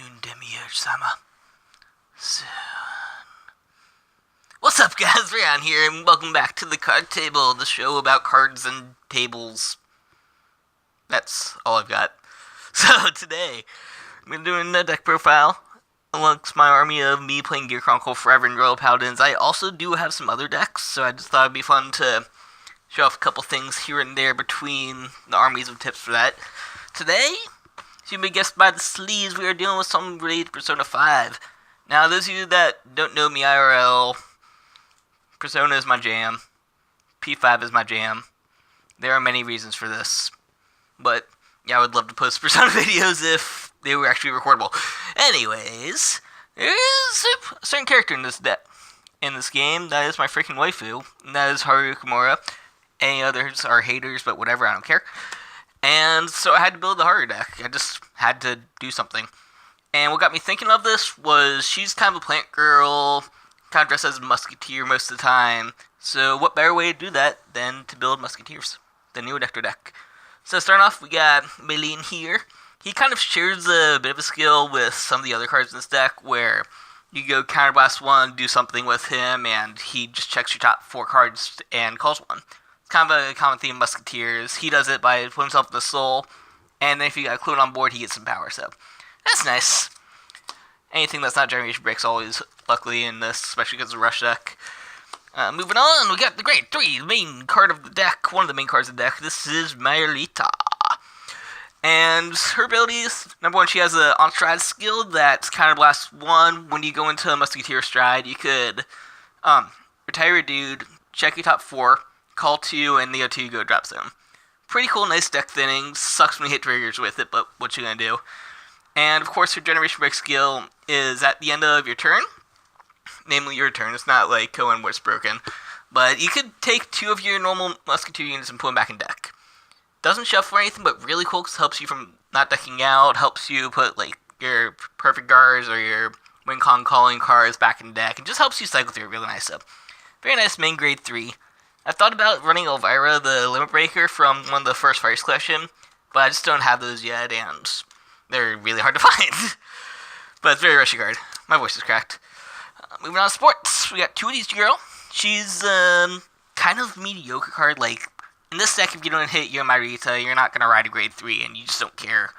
afternoon, Demiurge-sama. Soon. What's up, guys? Rion here, and welcome back to the Card Table, the show about cards and tables. That's all I've got. So, today, I'm going to be doing a deck profile amongst my army of me playing Gear Chronicle Forever and Royal Paladins. I also do have some other decks, so I just thought it'd be fun to show off a couple things here and there between the armies of tips for that. Today, as you may guess by the sleeves, we are dealing with something related to Persona 5. Now, those of you that don't know me IRL, Persona is my jam. P5 is my jam. There are many reasons for this. But, yeah, I would love to post Persona videos if they were actually recordable. Anyways, there is a certain character in this game that is my freaking waifu, and that is Haru. Any others are haters, but whatever, I don't care. And so I had to build the Haru deck. I just had to do something. And what got me thinking of this was she's kind of a plant girl, kind of dressed as a Musketeer most of the time. So what better way to do that than to build Musketeers, the Neo Nector deck. So starting off, we got Melee here. He kind of shares a bit of a skill with some of the other cards in this deck, where you go Counterblast 1, do something with him, and he just checks your top 4 cards and calls one. It's kind of a common theme of Musketeers. He does it by putting himself in the soul, and then if you got a Clone on board, he gets some power, so that's nice. Anything that's not Generation Break's always luckily in this, especially because it's a rush deck. Moving on, we got the Grade 3, the main card of the deck, one of the main cards of the deck. This is Mayurita. And her abilities, number one, she has an on-stride skill that's Counterblast 1. When you go into a Musketeer stride, you could retire a dude, check your top 4, call 2, and the other 2 go drop zone. Pretty cool, nice deck thinning. Sucks when you hit triggers with it, but what you gonna do? And of course, her Generation Break skill is at the end of your turn. Namely, your turn. It's not like Cohen where it's broken. But you could take 2 of your normal Musketeer units and put them back in deck. Doesn't shuffle or anything, but really cool because it helps you from not decking out. Helps you put like your Perfect Guards or your Wincon Calling cards back in deck. It just helps you cycle through it really nice. So, very nice main Grade 3. I've thought about running Elvira, the Limit Breaker, from one of the first Fires Collection, but I just don't have those yet, and they're really hard to find. But it's a very rushy card. My voice is cracked. Moving on to sports, we got 2 of these girl. She's kind of mediocre card. Like, in this deck, if you don't hit your Mayurita, you're not going to ride a Grade 3, and you just don't care.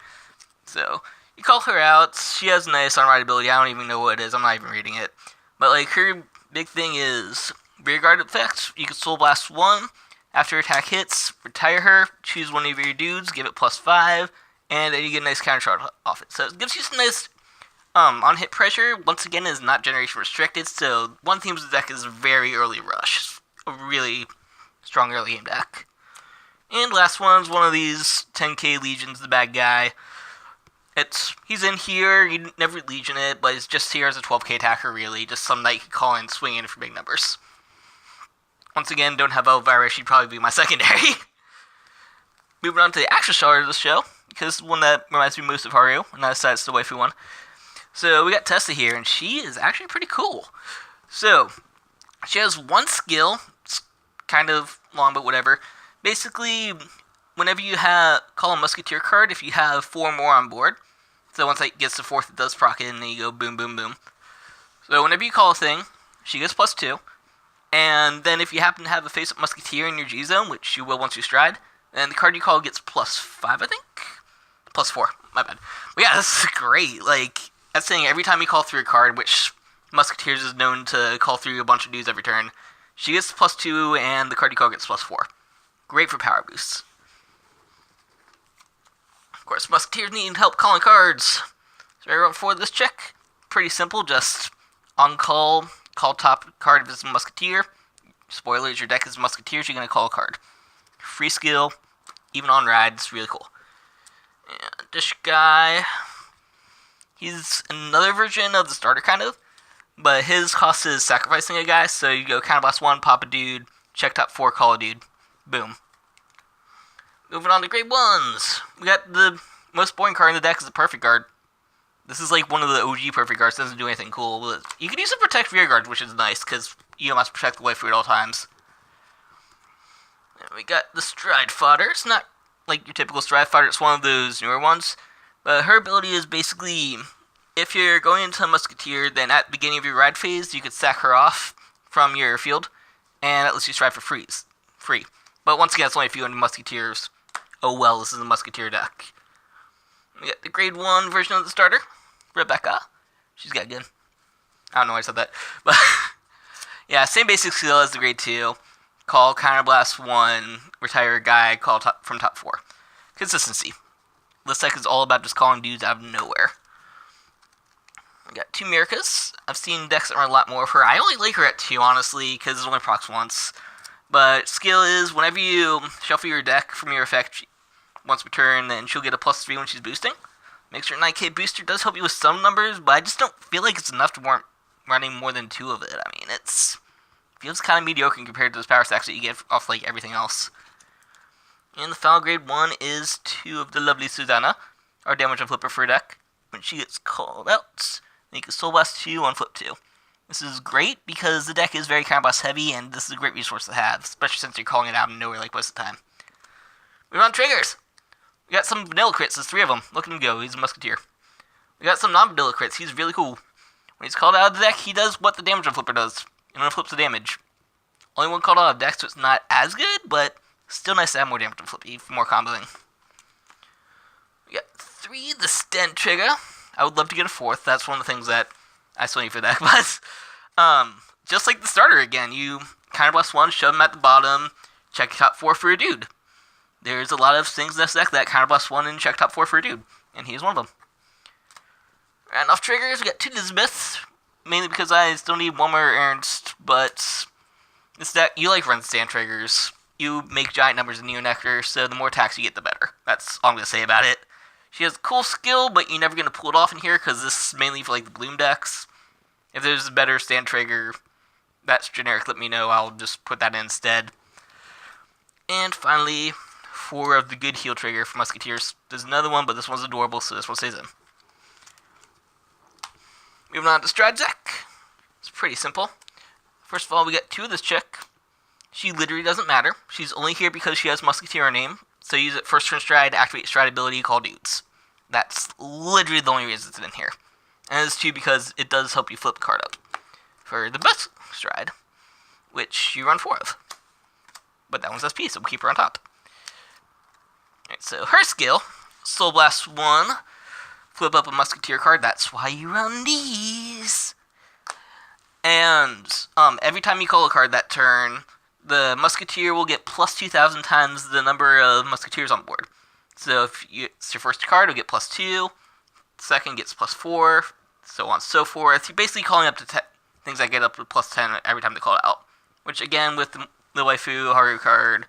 So, you call her out. She has nice on-ride ability. I don't even know what it is. I'm not even reading it. But, like, her big thing is rear guard effect. You can Soul Blast 1. After attack hits, retire her, choose one of your dudes, give it +5, and then you get a nice counter shot off it. So it gives you some nice on-hit pressure. Once again, is not generation restricted, so one theme of the deck is very early rush. A really strong early game deck. And last one's one of these 10k Legions, the bad guy. He's in here, you never Legion it, but he's just here as a 12k attacker, really. Just something that you can call in, swing in for big numbers. Once again, don't have Elvira, she'd probably be my secondary. Moving on to the actual star of the show, because one that reminds me most of Haru, and I decided it's the waifu one. So we got Tessa here, and she is actually pretty cool. So, she has one skill, it's kind of long, but whatever. Basically, whenever you call a Musketeer card, if you have 4 more on board, so once it gets to 4th, it does proc it, and then you go boom, boom, boom. So whenever you call a thing, she gets +2. And then if you happen to have a face-up Musketeer in your G-Zone, which you will once you stride, then the card you call gets +5, I think? +4, my bad. But yeah, this is great. Like, that's saying every time you call through a card, which Musketeers is known to call through a bunch of dudes every turn, she gets +2, and the card you call gets +4. Great for power boosts. Of course, Musketeers need help calling cards. So right before this check, pretty simple, just on call top card if it's a Musketeer. Spoilers, your deck is Musketeers, you're going to call a card. Free skill, even on rides, really cool. And this guy, he's another version of the starter, kind of. But his cost is sacrificing a guy, so you go Counterblast 1, pop a dude, check top 4, call a dude. Boom. Moving on to Grade 1s. We got the most boring card in the deck is the Perfect Guard. This is like one of the OG Perfect Guards, doesn't do anything cool. But you can use it to protect rear guards, which is nice, because you must protect the waifu at all times. And we got the Stride Fodder. It's not like your typical Stride Fodder, it's one of those newer ones. But her ability is basically if you're going into Musketeer, then at the beginning of your ride phase, you could sack her off from your field, and that lets you stride for free. But once again, it's only if you own Musketeers. Oh well, this is a Musketeer deck. We got the grade 1 version of the starter, Rebecca. She's got good. I don't know why I said that. But yeah, same basic skill as the grade 2. Call, Counterblast 1, retire a guy, call from top 4. Consistency. This deck is all about just calling dudes out of nowhere. We got 2 Mirkas. I've seen decks that run a lot more of her. I only like her at 2, honestly, because it only procs once. But skill is, whenever you shuffle your deck from your effect once per turn, then she'll get a +3 when she's boosting. Makes her 9k booster, does help you with some numbers, but I just don't feel like it's enough to warrant running more than 2 of it. I mean, feels kind of mediocre compared to those power stacks that you get off like everything else. And the final grade 1 is 2 of the lovely Susanna, our damage and flipper for a deck. When she gets called out, then you can Soul Blast 2 on flip 2. This is great because the deck is very Counterblast heavy, and this is a great resource to have, especially since you're calling it out of nowhere like most of the time. We run triggers. We got some vanilla crits, there's 3 of them. Look at him go, he's a Musketeer. We got some non-vanilla crits, he's really cool. When he's called out of the deck, he does what the damage on flipper does. And then flips the damage. Only one called out of deck, so it's not as good, but still nice to have more damage on flip, even more comboing. We got 3, the Sten trigger. I would love to get a 4th, that's one of the things that I still need for that, but just like the starter again, you Counterblast 1, shove him at the bottom, check top 4 for a dude. There's a lot of things in this deck that Counterblast 1 and check top 4 for a dude, and he's one of them. And off triggers, we got 2 Elizabeths, mainly because I still need one more Ernst, but this deck, you like run stand triggers. You make giant numbers in Neo Nectar, so the more attacks you get, the better. That's all I'm going to say about it. She has a cool skill, but you're never going to pull it off in here, because this is mainly for like the Bloom decks. If there's a better stand trigger that's generic, let me know. I'll just put that in instead. And finally, 4 of the good heal trigger for Musketeers. There's another one, but this one's adorable, so this one stays in. Moving on to Stride deck. It's pretty simple. First of all, we got 2 of this chick. She literally doesn't matter. She's only here because she has Musketeer in her name. So use it first turn stride, activate stride ability, call dudes. That's literally the only reason it's in here. And it's 2 because it does help you flip the card up. For the best stride, which you run 4 of. But that one's SP, so we'll keep her on top. Alright, so her skill, Soul Blast 1, flip up a Musketeer card, that's why you run these. And every time you call a card that turn, the Musketeer will get plus 2,000 times the number of Musketeers on board. So if it's your first card, it'll get plus 2, second gets plus 4, so on and so forth. You're basically calling up to things that get up to plus 10 every time they call it out. Which again, with the waifu Haru card,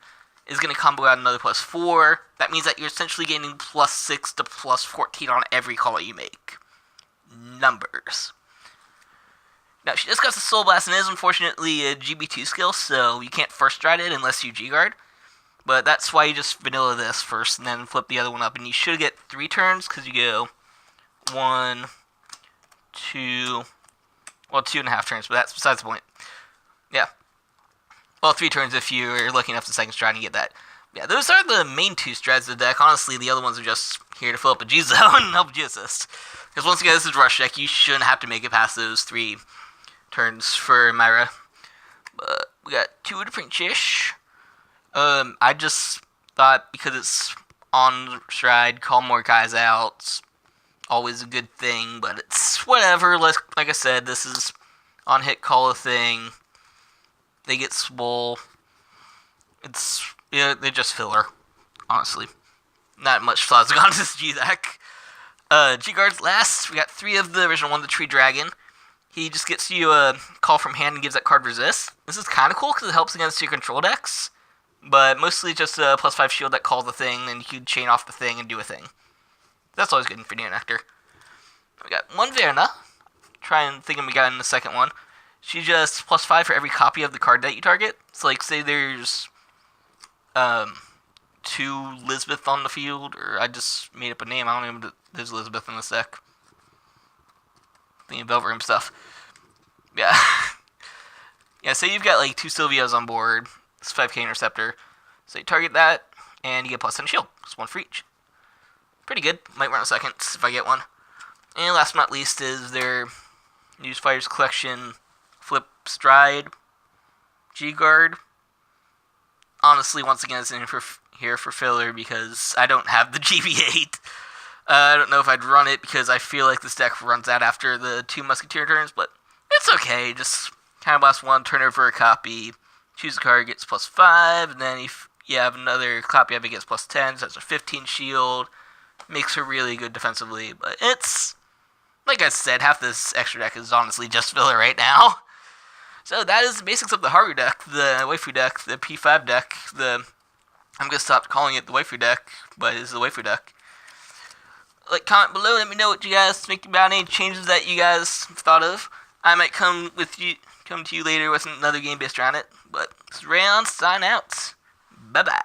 is going to combo out another plus 4. That means that you're essentially getting plus 6 to plus 14 on every call that you make. Numbers. Now, she just got the Soul Blast and is unfortunately a GB2 skill, so you can't first stride it unless you G-Guard. But that's why you just vanilla this first and then flip the other one up. And you should get 3 turns because you go 1, 2, well, 2.5 turns, but that's besides the point. Yeah. Well, 3 turns if you're lucky enough to second stride and get that. Yeah, those are the main 2 strides of the deck. Honestly, the other ones are just here to fill up a G-Zone and help G-Assist. Because once again, this is Rush deck. You shouldn't have to make it past those 3 turns for Myra. But we got 2 different Chish. I just thought because it's on stride, call more guys out. Always a good thing, but it's whatever. Like I said, this is on hit call a thing. They get swole. It's, yeah, they just filler, honestly. Not much flaws gone to this G deck. G-Guards last. We got 3 of the original one, the Tree Dragon. He just gets you a call from hand and gives that card resist. This is kind of cool because it helps against your control decks. But mostly just a plus 5 shield that calls the thing, and you can chain off the thing and do a thing. That's always good for Neo Nectar. We got 1 Verna. Try and think we got in the second one. She just plus 5 for every copy of the card that you target. So like say there's 2 Lisbeth on the field, or I just made up a name. I don't know if there's Elizabeth in this deck. Thinking Velvet Room stuff. Yeah. Yeah, say you've got like 2 Sylvias on board. It's 5k Interceptor. So you target that, and you get plus 10 shield. Just 1 for each. Pretty good. Might run a second if I get one. And last but not least is their News Fighters Collection Flip Stride G-Guard. Honestly, once again, it's here for filler because I don't have the GB8. I don't know if I'd run it because I feel like this deck runs out after the 2 Musketeer turns, but it's okay. Just counterblast 1, turn over a copy, choose a card, gets +5, and then if you have another copy of it, gets +10, so that's a 15 shield. Makes her really good defensively, but it's, like I said, half this extra deck is honestly just filler right now. So that is the basics of the Haru deck, the waifu deck, the P5 deck, I'm going to stop calling it the waifu deck, but it's the waifu deck. Like, comment below, let me know what you guys think about any changes that you guys thought of. I might come to you later with another game based around it. But this is Reon, sign out. Bye-bye.